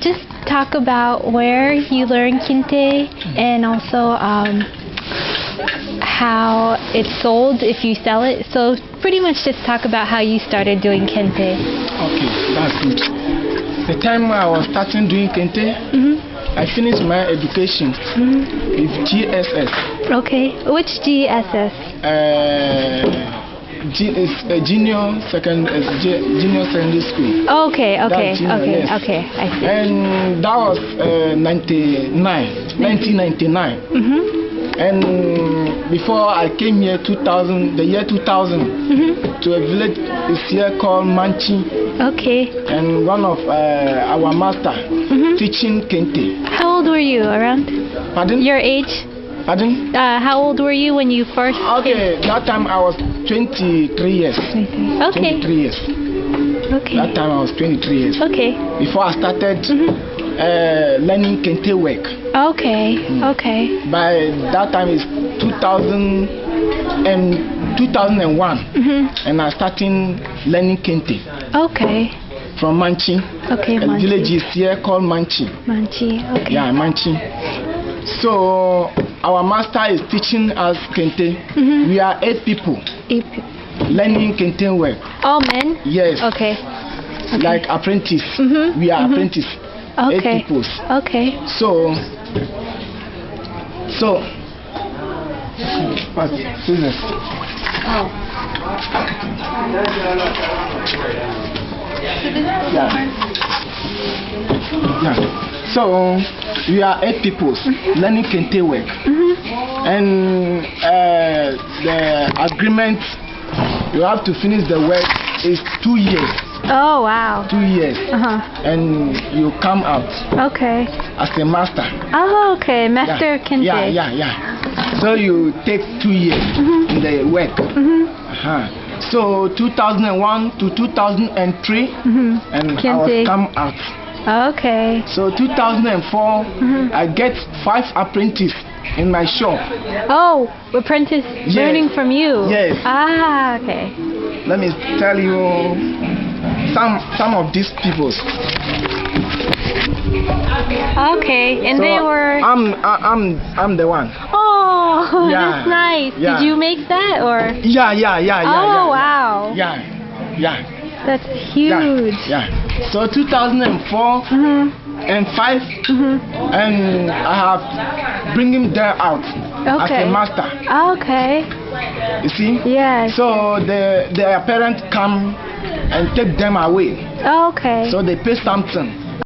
Just talk about where you learned kente and also how it's sold if you sell it. So pretty much just talk about how you started doing kente. Okay, that's good. The time I was starting doing kente, I finished my education with GSS. Okay, which GSS? Junior secondary school. Okay, That's junior, yes. okay, I see. And that was 1999. And before I came here, the year 2000, to a village is here called Manchi. Okay. And one of our master teaching kente. How old were you around? Pardon? Your age? Pardon? How old were you when you first Okay, came? that time I was 23 years. Okay. 23 years. Okay. That time I was 23 years. Okay. Before I started learning kente work. Okay. Okay. By that time it's 2001, and I started learning kente. Okay. From Manchi. Okay, A Manchi. village is here called Manchi. Manchi. Okay. Yeah, Manchi. So our master is teaching us kente. We are 8 people 8 people. learning kente work. All men? Yes. Okay. Like apprentice. We are apprentice. 8 Okay. people. Okay. So what? Scissors. Yeah. So we are 8 people learning kente work, and the agreement you have to finish the work is 2 years. Oh, wow. 2 years, and you come out Okay. as a master. Oh, okay. Master kente. Yeah. So you take 2 years in the work. So 2001 to 2003, and I Kente. was come out. Okay. So 2004, I get 5 apprentices in my shop. Oh, apprentice Yes. learning from you. Yes. Ah, okay. Let me tell you some of these people. Okay, and So they were. I'm the one. Oh, Yeah, that's nice. yeah. Did you make that or? Yeah. Oh, wow. Yeah. That's huge. Yeah. So 2004 and 5, and I have bring him there out as Okay. a master. Okay. You see? Yes. So their parents come and take them away. Okay. So they pay something.